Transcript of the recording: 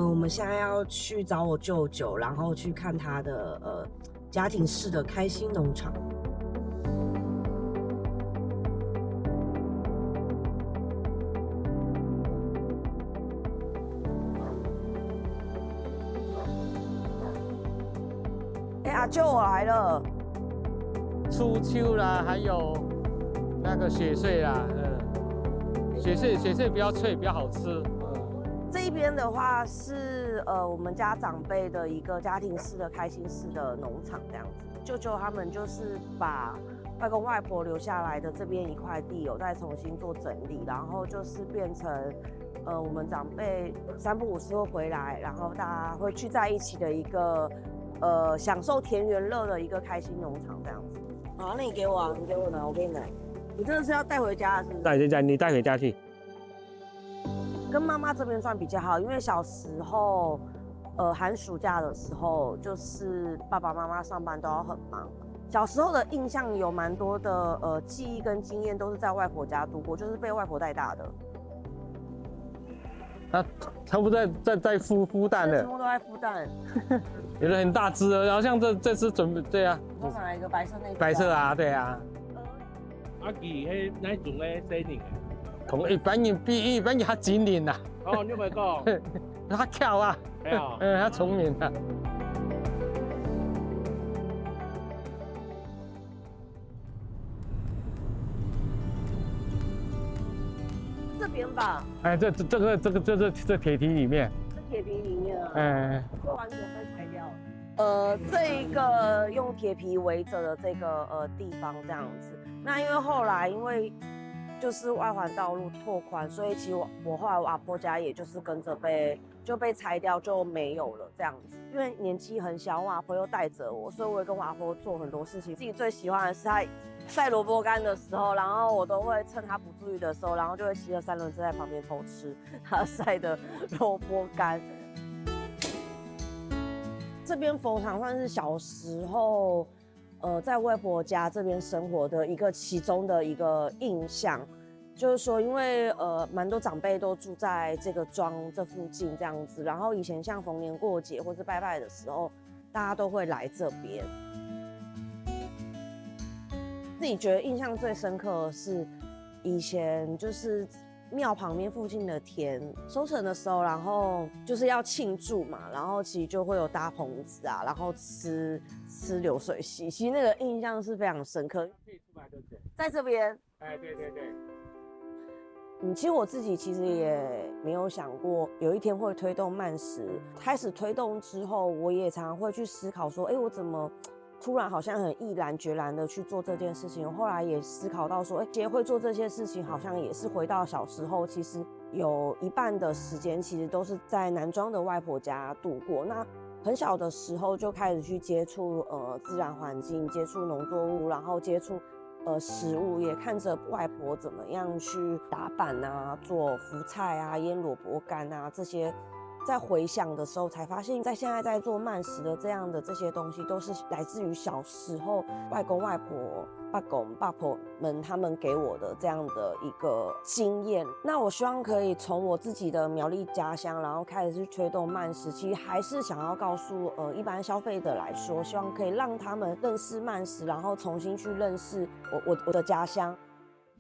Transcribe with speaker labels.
Speaker 1: 我们现在要去找我舅舅，然后去看他的家庭式的开心农场。阿舅我来了。
Speaker 2: 初秋啦，还有那个雪穗啦，雪穗比较脆，比较好吃。
Speaker 1: 这一边的话是我们家长辈的一个家庭式的开心式的农场这样子。舅舅他们就是把外公外婆留下来的这边一块地有再重新做整理，然后就是变成我们长辈3不5时会回来，然后大家会聚在一起的一个享受田园乐的一个开心农场这样子。好，那你给我啊，你给我拿，我给你拿。你真的是要带回家是不是？
Speaker 2: 带回家，你带回家去。
Speaker 1: 跟妈妈这边算比较好，因为小时候，寒暑假的时候，就是爸爸妈妈上班都要很忙。小时候的印象有蛮多的记忆跟经验都是在外婆家度过，就是被外婆带大的。
Speaker 2: 他不在孵蛋的，
Speaker 1: 全部都在孵蛋。
Speaker 2: 有的很大只的，然后像这只准备对啊。
Speaker 1: 我哪一个白色那个？
Speaker 2: 白色啊，对啊。
Speaker 3: 阿基迄哪种咧生年的？
Speaker 2: 同一般人比一般人较精灵啦。
Speaker 3: 哦，你有没讲？
Speaker 2: 他巧啊，他聪明啊。
Speaker 1: 这边吧。
Speaker 2: 哎，这铁皮里面。
Speaker 1: 这铁皮里面啊。会完全被拆掉。这一个用铁皮围着的这个地方这样子。那因为后来就是外环道路拓宽，所以其实我后来我阿婆家也就是跟着被拆掉，就没有了这样子。因为年纪很小，我阿婆又带着我，所以我也跟我阿婆做很多事情。自己最喜欢的是她晒萝卜干的时候，然后我都会趁她不注意的时候，然后就会骑着3轮车在旁边偷吃她晒的萝卜干。这边佛堂算是小时候。在外婆家这边生活的其中的一个印象，就是说，因为蛮多长辈都住在这个庄这附近这样子，然后以前像逢年过节或是拜拜的时候，大家都会来这边。自己觉得印象最深刻的是，以前就是庙旁边附近的田收成的时候，然后就是要庆祝嘛，然后其实就会有搭棚子啊，然后吃流水席，其实那个印象是非常深刻。
Speaker 3: 可以出来对不对？
Speaker 1: 在这边，
Speaker 3: 哎，对。
Speaker 1: 其实我自己其实也没有想过有一天会推动慢食。开始推动之后，我也常常会去思考说，我怎么突然好像很毅然决然的去做这件事情。后来也思考到说，协会做这些事情好像也是回到小时候，其实有一半的时间其实都是在南庄的外婆家度过。那很小的时候就开始去接触自然环境，接触农作物，然后接触食物，也看着外婆怎么样去打板啊，做福菜啊，腌萝卜干啊这些。在回想的时候，才发现，现在在做慢食的这些东西，都是来自于小时候外公外婆、爸公爸婆们他们给我的这样的一个经验。那我希望可以从我自己的苗栗家乡，然后开始去推动慢食，其实还是想要告诉一般消费者来说，希望可以让他们认识慢食，然后重新去认识我的家乡。